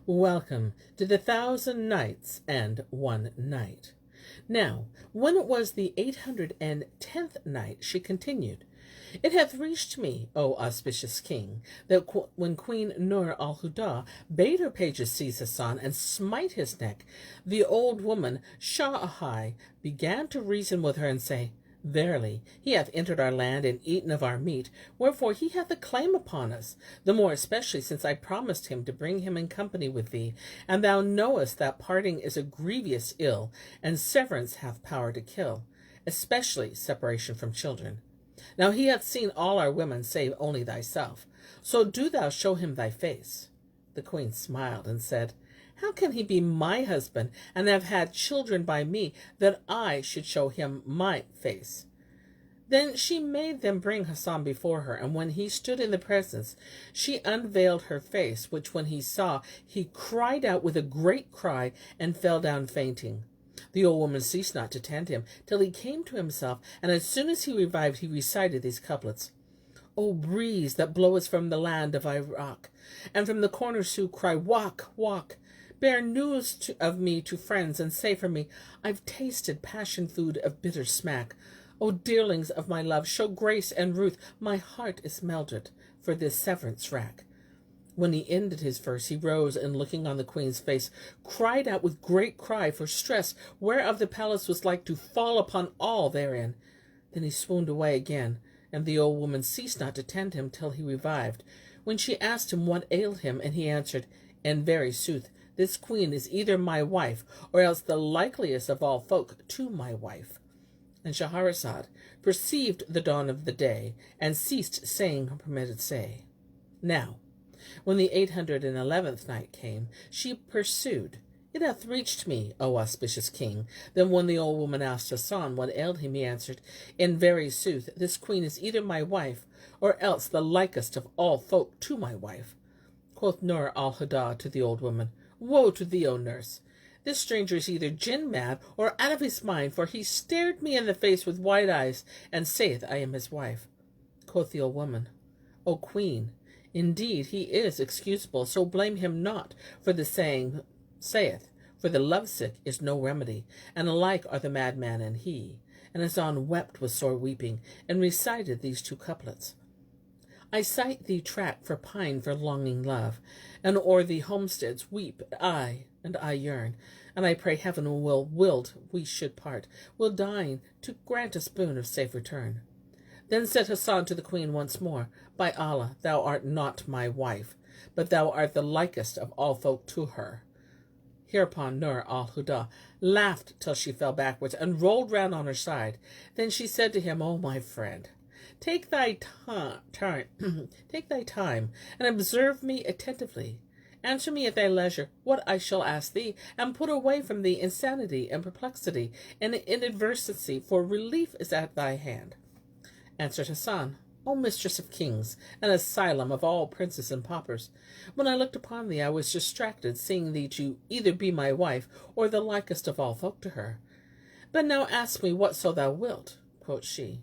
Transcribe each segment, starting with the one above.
Welcome to the 1001 Night. Now, when it was the 810th night, she continued, It hath reached me, O auspicious king, that when Queen Nur al-Huda bade her pages seize Hassan and smite his neck, the old woman Shah-Ahai began to reason with her and say, Verily, he hath entered our land and eaten of our meat, wherefore he hath a claim upon us, the more especially since I promised him to bring him in company with thee, and thou knowest that parting is a grievous ill, and severance hath power to kill, especially separation from children. Now he hath seen all our women save only thyself, so do thou show him thy face. The queen smiled and said, How can he be my husband, and have had children by me, that I should show him my face? Then she made them bring Hassan before her, and when he stood in the presence, she unveiled her face, which when he saw, he cried out with a great cry, and fell down fainting. The old woman ceased not to tend him, till he came to himself, and as soon as he revived, he recited these couplets. O breeze that blowest from the land of Iraq, and from the corners who cry, Walk, walk! Bear news of me to friends, and say for me, I've tasted passion food of bitter smack. O dearlings of my love, show grace and ruth, my heart is melted for this severance rack. When he ended his verse, he rose, and looking on the queen's face, cried out with great cry for stress, whereof the palace was like to fall upon all therein. Then he swooned away again, and the old woman ceased not to tend him till he revived, when she asked him what ailed him, and he answered, In very sooth, this queen is either my wife, or else the likeliest of all folk to my wife. And Shahrazad perceived the dawn of the day, and ceased saying her permitted say. Now, when the 811th night came, she pursued, It hath reached me, O auspicious king. Then when the old woman asked Hassan what ailed him, he answered, In very sooth, this queen is either my wife, or else the likest of all folk to my wife. Quoth Nur al-Huda to the old woman, Woe to thee, O nurse! This stranger is either jinn-mad or out of his mind, for he stared me in the face with wide eyes, and saith I am his wife. Quoth the old woman, O queen, indeed he is excusable, so blame him not for the saying saith, for the lovesick is no remedy, and alike are the madman and he. And Hassan wept with sore weeping, and recited these two couplets. I sight thee track for pine for longing love, and o'er thee homesteads weep and I yearn, and I pray heaven willed we should part, will deign to grant us boon of safe return. Then said Hassan to the queen once more, By Allah, thou art not my wife, but thou art the likest of all folk to her. Hereupon Nur al-Huda laughed till she fell backwards, and rolled round on her side. Then she said to him, O my friend, Take thy time, and observe me attentively. Answer me at thy leisure what I shall ask thee, and put away from thee insanity and perplexity and inadvertency, for relief is at thy hand. Answered Hassan, O mistress of kings, and asylum of all princes and paupers, when I looked upon thee, I was distracted, seeing thee to either be my wife, or the likest of all folk to her. But now ask me whatso thou wilt. Quoth she,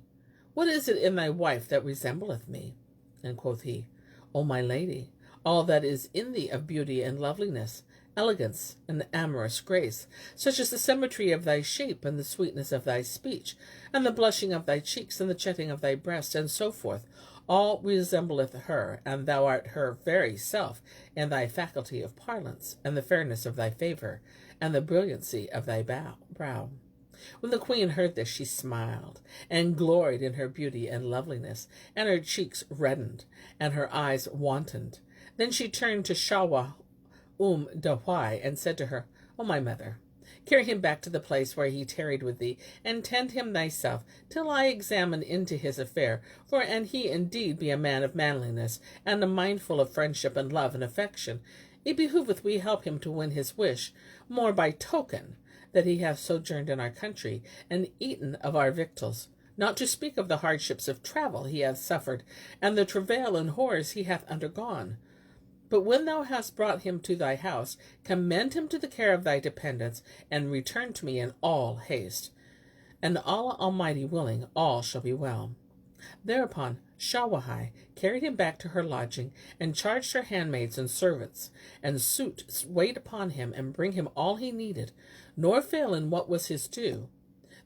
What is it in thy wife that resembleth me? And quoth he, O my lady, all that is in thee of beauty and loveliness, elegance and amorous grace, such as the symmetry of thy shape, and the sweetness of thy speech, and the blushing of thy cheeks, and the jetting of thy breast, and so forth, all resembleth her, and thou art her very self, in thy faculty of parlance, and the fairness of thy favour, and the brilliancy of thy brow. When the queen heard this, she smiled, and gloried in her beauty and loveliness, and her cheeks reddened, and her eyes wantoned. Then she turned to Shawwa Dawai, and said to her, O my mother, carry him back to the place where he tarried with thee, and tend him thyself, till I examine into his affair, for an he indeed be a man of manliness, and a mindful of friendship and love and affection, it behoveth we help him to win his wish, more by token that he hath sojourned in our country, and eaten of our victuals, not to speak of the hardships of travel he hath suffered, and the travail and horrors he hath undergone. But when thou hast brought him to thy house, commend him to the care of thy dependents, and return to me in all haste. And Allah Almighty willing, all shall be well. Thereupon Shawahai carried him back to her lodging, and charged her handmaids and servants, and suit wait upon him, and bring him all he needed, nor fail in what was his due.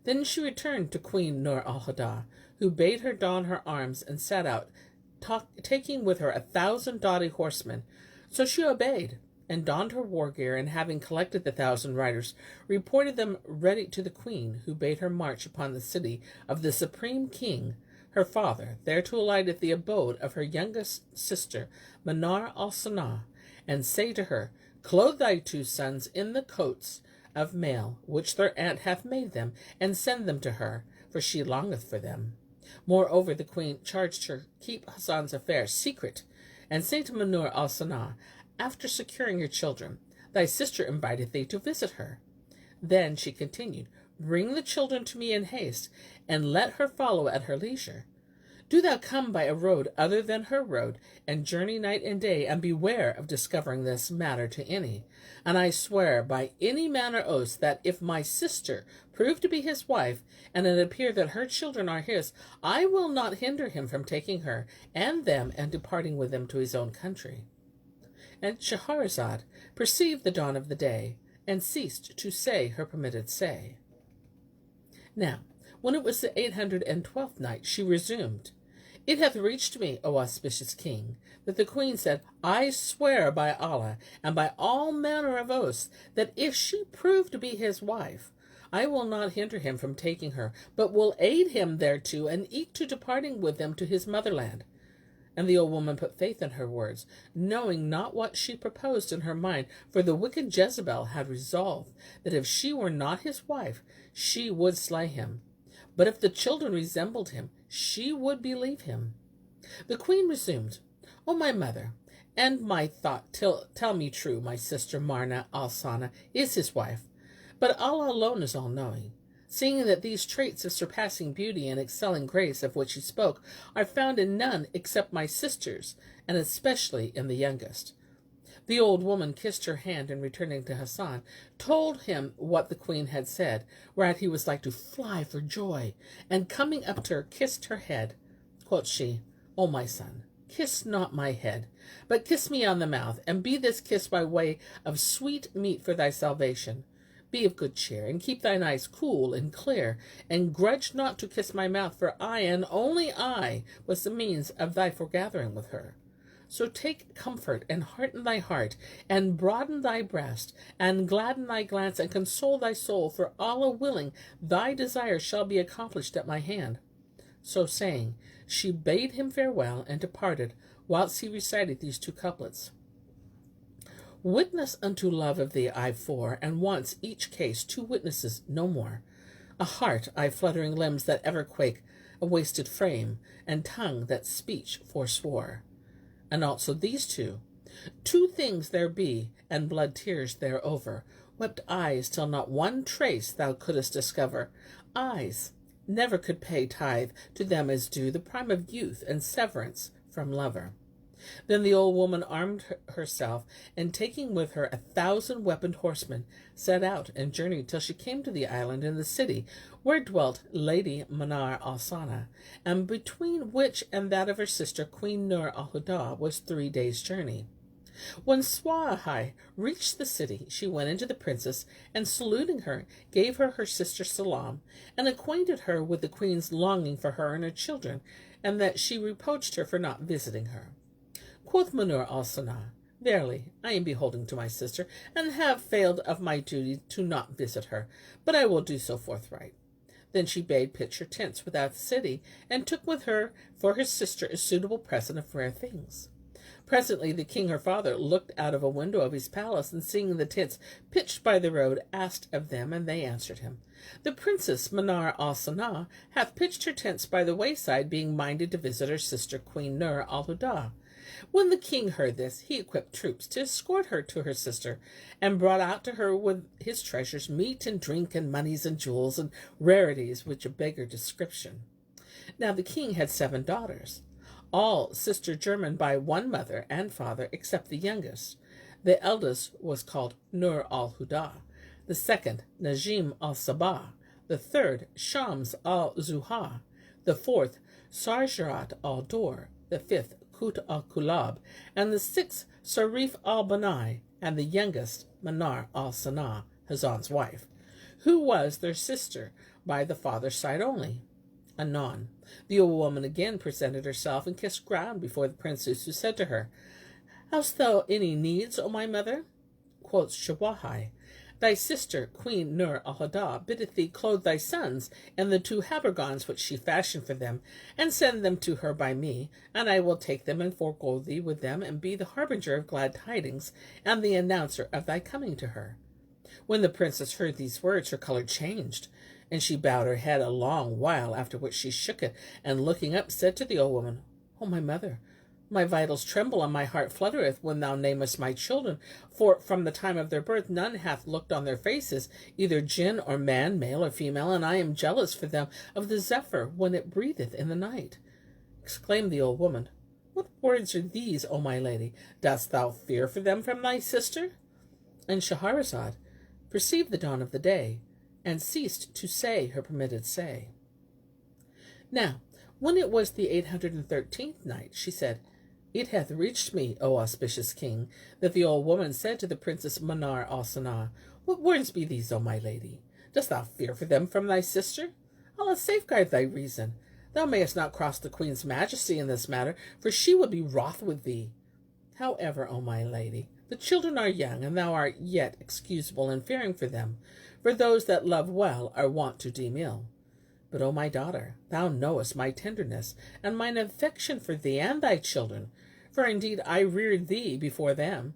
Then she returned to Queen Nur al-Huda, who bade her don her arms, and set out, taking with her 1,000 doughty horsemen. So she obeyed, and donned her war gear, and having collected the 1,000 riders, reported them ready to the queen, who bade her march upon the city of the supreme king, her father, there to alight at the abode of her youngest sister, Manar al-Sana, and say to her, Clothe thy 2 sons in the coats of mail, which their aunt hath made them, and send them to her, for she longeth for them. Moreover, the queen charged her keep Hassan's affairs secret, and say to Manar al-Sana, After securing your children, thy sister inviteth thee to visit her. Then she continued, Bring the children to me in haste, and let her follow at her leisure. Do thou come by a road other than her road, and journey night and day, and beware of discovering this matter to any. And I swear by any manner oath that if my sister prove to be his wife, and it appear that her children are his, I will not hinder him from taking her and them, and departing with them to his own country. And Shahrazad perceived the dawn of the day, and ceased to say her permitted say. Now, when it was the 812th night, she resumed, It hath reached me, O auspicious king, that the queen said, I swear by Allah, and by all manner of oaths, that if she prove to be his wife, I will not hinder him from taking her, but will aid him thereto, and eke to departing with them to his motherland. And the old woman put faith in her words, knowing not what she proposed in her mind, for the wicked Jezebel had resolved that if she were not his wife, she would slay him. But if the children resembled him, she would believe him. The queen resumed, O my mother, and my thought, tell me true, my sister Marna al-Sana is his wife, but Allah alone is all-knowing. Seeing that these traits of surpassing beauty and excelling grace of which he spoke are found in none except my sisters, and especially in the youngest. The old woman kissed her hand, and returning to Hassan, told him what the queen had said, whereat he was like to fly for joy, and coming up to her, kissed her head. Quoth she, O my son, kiss not my head, but kiss me on the mouth, and be this kiss by way of sweet meat for thy salvation. Be of good cheer, and keep thine eyes cool and clear, and grudge not to kiss my mouth, for I, and only I, was the means of thy foregathering with her. So take comfort, and hearten thy heart, and broaden thy breast, and gladden thy glance, and console thy soul, for Allah willing, thy desire shall be accomplished at my hand. So saying, she bade him farewell, and departed, whilst he recited these 2 couplets. Witness unto love of thee I 4, and once each case 2 witnesses, no more. A heart, I fluttering limbs that ever quake, a wasted frame, and tongue that speech forswore. And also these 2. 2 things there be, and blood tears thereover, wept eyes till not one trace thou couldst discover. Eyes never could pay tithe to them as due the prime of youth and severance from lover. Then the old woman armed herself, and taking with her 1,000 weaponed horsemen, set out and journeyed till she came to the island in the city, where dwelt Lady Manar al-Sana, and between which and that of her sister Queen Nur al-Huda was 3 days' journey. When Swahai reached the city, she went into the princess, and saluting her, gave her her sister's salam, and acquainted her with the queen's longing for her and her children, and that she reproached her for not visiting her. Quoth Manar al-Sana, Verily, I am beholden to my sister, and have failed of my duty to not visit her, but I will do so forthright. Then she bade pitch her tents without the city, and took with her for her sister a suitable present of rare things. Presently the king her father looked out of a window of his palace, and seeing the tents pitched by the road, asked of them, and they answered him, The princess Manar al-Sana hath pitched her tents by the wayside, being minded to visit her sister Queen Nur al-Huda. When the king heard this, he equipped troops to escort her to her sister, and brought out to her with his treasures meat and drink and monies and jewels and rarities which beggar description. Now the king had 7 daughters, all sister German by one mother and father, except the youngest. The eldest was called Nur al-Huda, the second Najim al-Sabah, the third Shams al-Zuha, the fourth Sarjarat al-Dor, the fifth Kut al-Kulab, and the sixth Sarif al-Banai, and the youngest Manar al-Sanah, Hassan's wife, who was their sister by the father's side only. Anon, the old woman again presented herself and kissed ground before the princess, who said to her, Hast thou any needs, O my mother? Quoth Shawahai, Thy sister, Queen Nur al-Huda, biddeth thee clothe thy sons in the 2 habergons which she fashioned for them, and send them to her by me, and I will take them and forego thee with them, and be the harbinger of glad tidings, and the announcer of thy coming to her. When the princess heard these words, her color changed, and she bowed her head a long while, after which she shook it, and looking up said to the old woman, O my mother, my vitals tremble, and my heart fluttereth when thou namest my children, for from the time of their birth none hath looked on their faces, either jinn or man, male or female, and I am jealous for them of the zephyr when it breatheth in the night. Exclaimed the old woman, What words are these, O my lady? Dost thou fear for them from thy sister? And Shahrazad perceived the dawn of the day, and ceased to say her permitted say. Now, when it was the 813th night, she said, It hath reached me, O auspicious king, that the old woman said to the princess Manar al-Sanah, What words be these, O my lady? Dost thou fear for them from thy sister? Allah safeguard thy reason. Thou mayest not cross the queen's majesty in this matter, for she would be wroth with thee. However, O my lady, the children are young, and thou art yet excusable in fearing for them, for those that love well are wont to deem ill. But, O my daughter, thou knowest my tenderness, and mine affection for thee and thy children, for indeed I reared thee before them.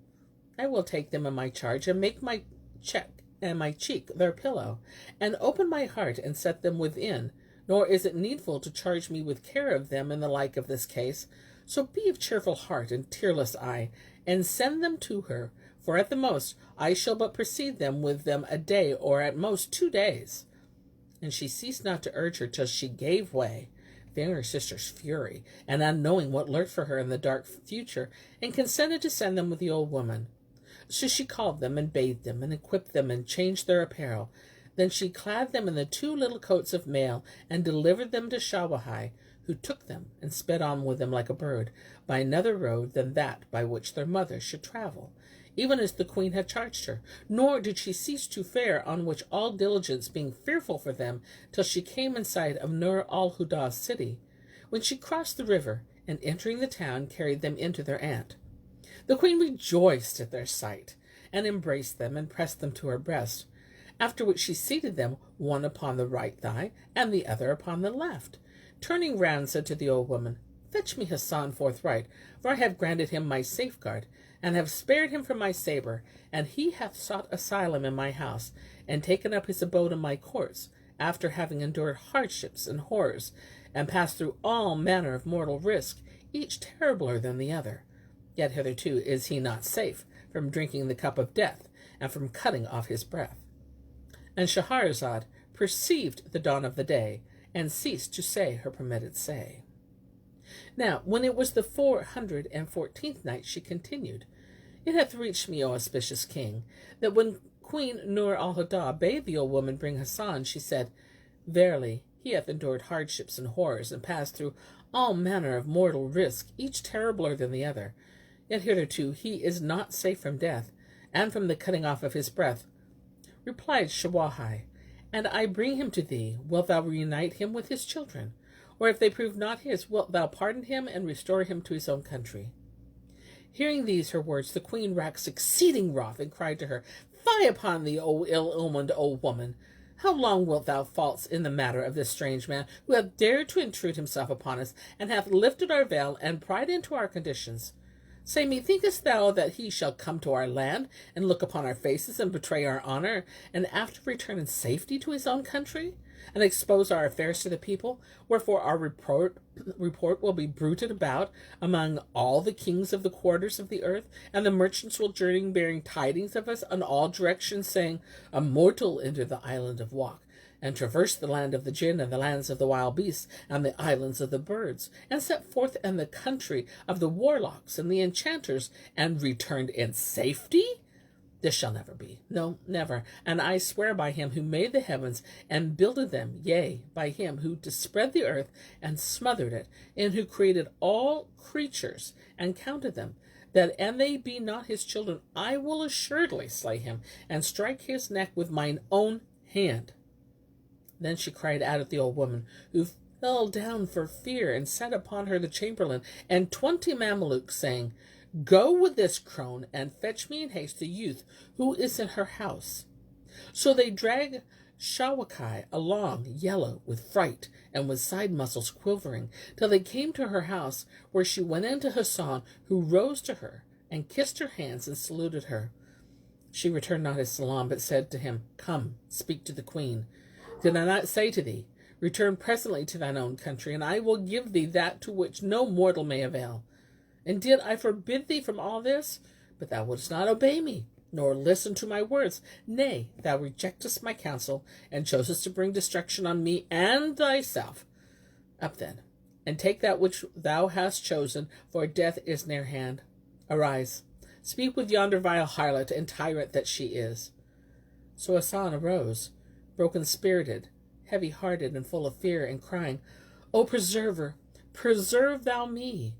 I will take them in my charge, and make my cheek their pillow, and open my heart and set them within, nor is it needful to charge me with care of them in the like of this case. So be of cheerful heart and tearless eye, and send them to her, for at the most I shall but precede them with them a day, or at most 2 days. And she ceased not to urge her till she gave way, fearing her sister's fury, and unknowing what lurked for her in the dark future, and consented to send them with the old woman. So she called them, and bathed them, and equipped them, and changed their apparel. Then she clad them in the 2 little coats of mail, and delivered them to Shawahai, who took them, and sped on with them like a bird, by another road than that by which their mother should travel, even as the queen had charged her. Nor did she cease to fare on which all diligence, being fearful for them, till she came in sight of Nur al-Huda's city, when she crossed the river, and entering the town, carried them into their aunt. The queen rejoiced at their sight, and embraced them, and pressed them to her breast, after which she seated them, one upon the right thigh, and the other upon the left. Turning round, said to the old woman, Fetch me Hassan forthright, for I have granted him my safeguard, and have spared him from my sabre, and he hath sought asylum in my house, and taken up his abode in my courts, after having endured hardships and horrors, and passed through all manner of mortal risk, each terribler than the other. Yet hitherto is he not safe from drinking the cup of death, and from cutting off his breath. And Shahrazad perceived the dawn of the day, and ceased to say her permitted say. Now, when it was the 414th night, she continued, It hath reached me, O auspicious king, that when Queen Nur al-Huda bade the old woman bring Hassan, she said, Verily, he hath endured hardships and horrors, and passed through all manner of mortal risk, each terribler than the other. Yet hitherto he is not safe from death, and from the cutting off of his breath. Replied Shawahai, And I bring him to thee. Wilt thou reunite him with his children? Or if they prove not his, wilt thou pardon him, and restore him to his own country? Hearing these her words, the queen waxed exceeding wroth, and cried to her, Fie upon thee, O ill-omened old woman! How long wilt thou false in the matter of this strange man, who hath dared to intrude himself upon us, and hath lifted our veil, and pried into our conditions? Say me, thinkest thou that he shall come to our land, and look upon our faces, and betray our honor, and after return in safety to his own country, and expose our affairs to the people? Wherefore our report will be bruited about among all the kings of the quarters of the earth, and the merchants will journey bearing tidings of us in all directions, saying, A mortal entered the island of Wak, and traversed the land of the jinn, and the lands of the wild beasts, and the islands of the birds, and set forth in the country of the warlocks and the enchanters, and returned in safety? This shall never be. No, never. And I swear by him who made the heavens and builded them, yea, by him who dispread the earth and smothered it, and who created all creatures and counted them, that an they be not his children, I will assuredly slay him, and strike his neck with mine own hand. Then she cried out at the old woman, who fell down for fear, and set upon her the chamberlain and 20 Mamelukes, saying, Go with this crone, and fetch me in haste the youth who is in her house. So they dragged Shawakai along, yellow with fright, and with side muscles quivering, till they came to her house, where she went in to Hassan, who rose to her, and kissed her hands, and saluted her. She returned not his salam, but said to him, Come, speak to the queen. Did I not say to thee, Return presently to thine own country, and I will give thee that to which no mortal may avail? And did I forbid thee from all this? But thou wouldst not obey me, nor listen to my words. Nay, thou rejectest my counsel, and chosest to bring destruction on me and thyself. Up then, and take that which thou hast chosen, for death is near hand. Arise, speak with yonder vile harlot and tyrant that she is. So Hassan arose, broken-spirited, heavy-hearted, and full of fear, and crying, O preserver, preserve thou me.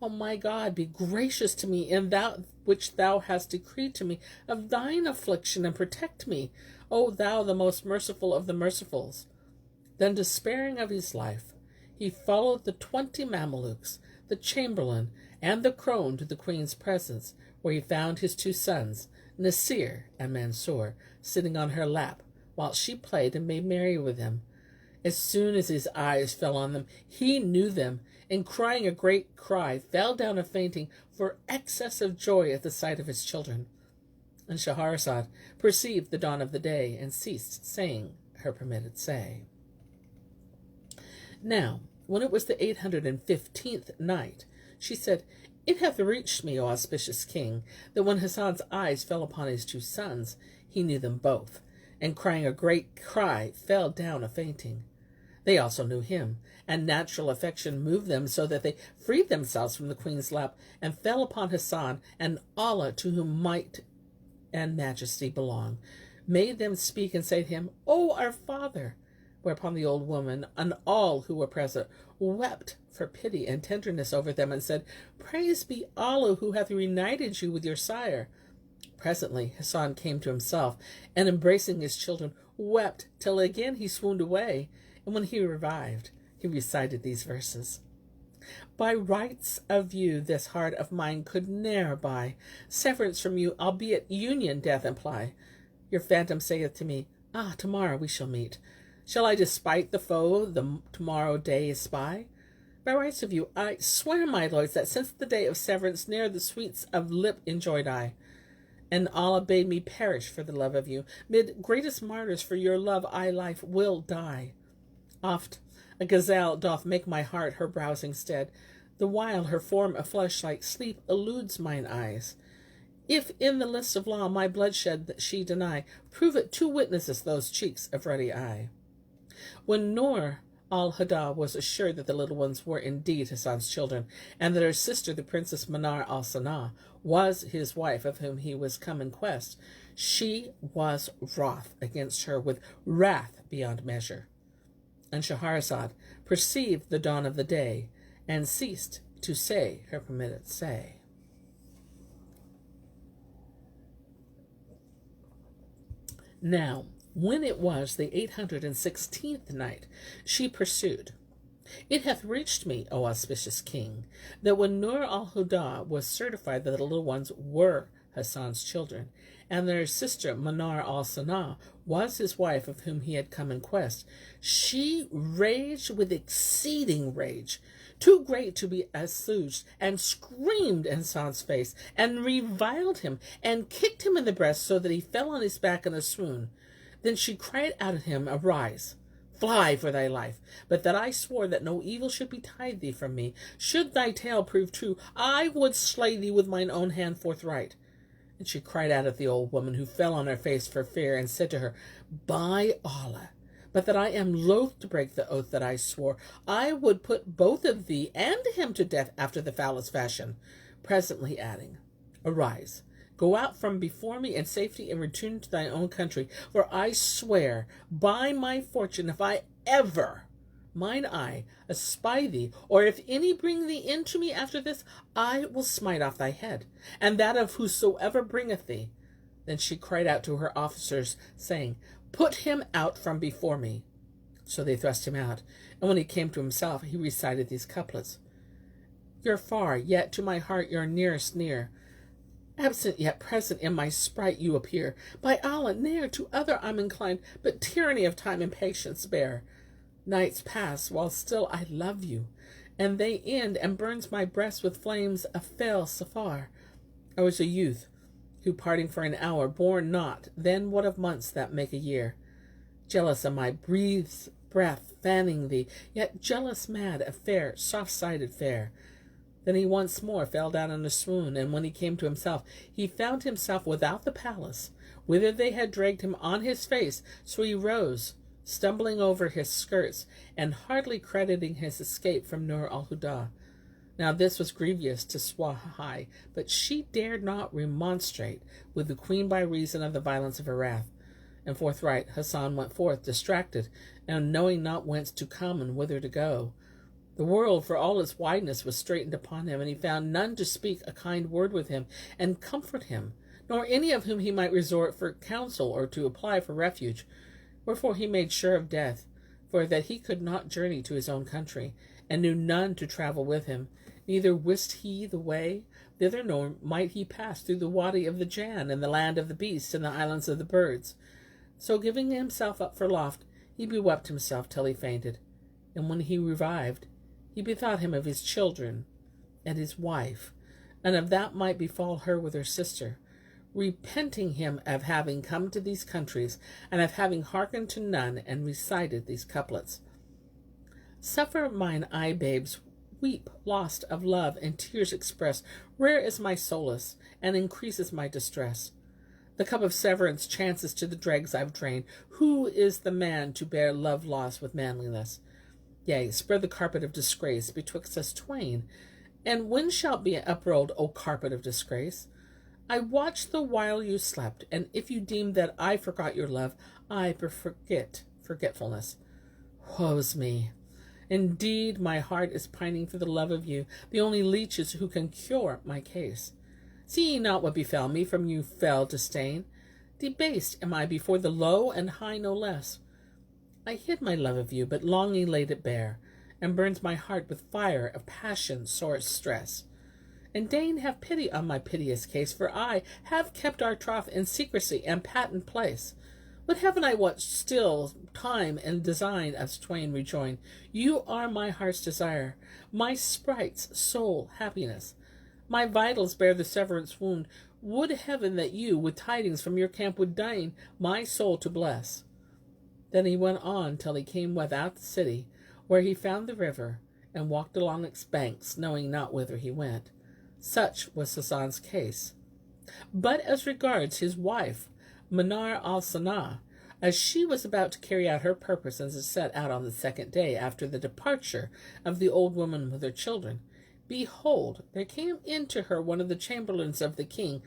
O my God, be gracious to me in that which thou hast decreed to me of thine affliction, and protect me, O thou the most merciful of the mercifuls. Then, despairing of his life, he followed the 20 Mamelukes, the chamberlain, and the crone to the queen's presence, where he found his 2 sons, Nasir and Mansur, sitting on her lap, while she played and made merry with them. As soon as his eyes fell on them, he knew them, and crying a great cry, fell down a fainting for excess of joy at the sight of his children. And Shahrazad perceived the dawn of the day, and ceased saying her permitted say. Now, when it was the 815th night, she said, It hath reached me, O auspicious king, that when Hassan's eyes fell upon his 2 sons, he knew them both, and crying a great cry, fell down a fainting. They also knew him, and natural affection moved them, so that they freed themselves from the queen's lap, and fell upon Hassan, and Allah, to whom might and majesty belong, made them speak and say to him, O our father! Whereupon the old woman and all who were present wept for pity and tenderness over them, and said, Praise be Allah, who hath reunited you with your sire. Presently Hassan came to himself, and embracing his children, wept till again he swooned away. And when he revived, he recited these verses. By rights of you this heart of mine could ne'er buy. Severance from you, albeit union doth imply. Your phantom saith to me, Ah, tomorrow we shall meet. Shall I despite the foe the tomorrow day espy? By rights of you, I swear, my lords, that since the day of severance ne'er the sweets of lip enjoyed I. And Allah bade me perish for the love of you. Mid greatest martyrs for your love I life will die. Oft a gazelle doth make my heart her browsing stead, the while her form a flesh like sleep eludes mine eyes. If in the list of law my bloodshed that she deny, prove it 2 witnesses those cheeks of ruddy eye. When Nur al-Huda was assured that the little ones were indeed Hassan's children, and that her sister, the Princess Manar al-Sana, was his wife of whom he was come in quest, she was wroth against her with wrath beyond measure. And Shahrazad perceived the dawn of the day, and ceased to say her permitted say. Now, when it was the 816th night, she pursued, It hath reached me, O auspicious king, that when Nur al-Huda was certified that the little ones were Hassan's children, and their sister Manar al-Sana was his wife of whom he had come in quest, she raged with exceeding rage, too great to be assuaged, and screamed in Hassan's face, and reviled him, and kicked him in the breast, so that he fell on his back in a swoon. Then she cried out at him, Arise, fly for thy life, but that I swore that no evil should betide thee from me. Should thy tale prove true, I would slay thee with mine own hand forthright. And she cried out at the old woman, who fell on her face for fear, and said to her, By Allah, but that I am loath to break the oath that I swore, I would put both of thee and him to death after the foulest fashion. Presently adding, Arise, Go out from before me in safety and return to thine own country. For I swear by my fortune, if I ever, mine eye, espy thee, or if any bring thee in to me after this, I will smite off thy head, and that of whosoever bringeth thee. Then she cried out to her officers, saying, Put him out from before me. So they thrust him out, and when he came to himself, he recited these couplets. You're far, yet to my heart you're nearest near. Absent yet present in my sprite you appear. By Allah, ne'er to other I'm inclined, but tyranny of time and patience bear. Nights pass while still I love you, and they end and burns my breast with flames of fell safar. I was a youth, who parting for an hour bore not, then what of months that make a year? Jealous of my breathes breath fanning thee, yet jealous mad of fair, soft-sided fair. Then he once more fell down in a swoon, and when he came to himself, he found himself without the palace, whither they had dragged him on his face. So he rose, stumbling over his skirts, and hardly crediting his escape from Nur al-Huda. Now this was grievous to Swahai, but she dared not remonstrate with the queen by reason of the violence of her wrath. And forthright Hassan went forth, distracted, and knowing not whence to come and whither to go. The world, for all its wideness, was straitened upon him, and he found none to speak a kind word with him and comfort him, nor any of whom he might resort for counsel or to apply for refuge. Wherefore he made sure of death, for that he could not journey to his own country, and knew none to travel with him. Neither wist he the way thither, nor might he pass through the Wadi of the Jan, and the land of the beasts, and the islands of the birds. So giving himself up for lost, he bewept himself till he fainted. And when he revived, he bethought him of his children and his wife, and of that might befall her with her sister, repenting him of having come to these countries, and of having hearkened to none, and recited these couplets. Suffer mine eye babes weep, lost of love, and tears express. Rare is my solace, and increases my distress. The cup of severance chances to the dregs I've drained. Who is the man to bear love loss with manliness? Yea, spread the carpet of disgrace betwixt us twain. And when shalt be uprolled, O carpet of disgrace? I watched the while you slept, and if you deemed that I forgot your love, I forget forgetfulness. Woe's me! Indeed, my heart is pining for the love of you, the only leeches who can cure my case. See ye not what befell me from you fell disdain? Debased am I before the low, and high no less. I hid my love of you, but longing laid it bare, and burns my heart with fire of passion sore stress. And deign have pity on my piteous case, for I have kept our troth in secrecy and patent place. Would heaven I watched still time and design us twain rejoin. You are my heart's desire, my sprite's sole happiness. My vitals bear the severance wound. Would heaven that you, with tidings from your camp, would deign my soul to bless. Then he went on till he came without the city, where he found the river, and walked along its banks, knowing not whither he went. Such was Hassan's case. But as regards his wife, Manar al-Sana, as she was about to carry out her purpose and to set out on the second day after the departure of the old woman with her children, behold, there came in to her one of the chamberlains of the king,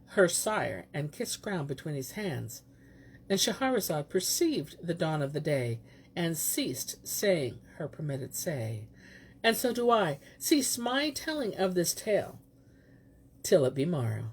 her sire, and kissed ground between his hands. And Shahrazad perceived the dawn of the day, and ceased saying her permitted say. And so do I cease my telling of this tale, till it be morrow.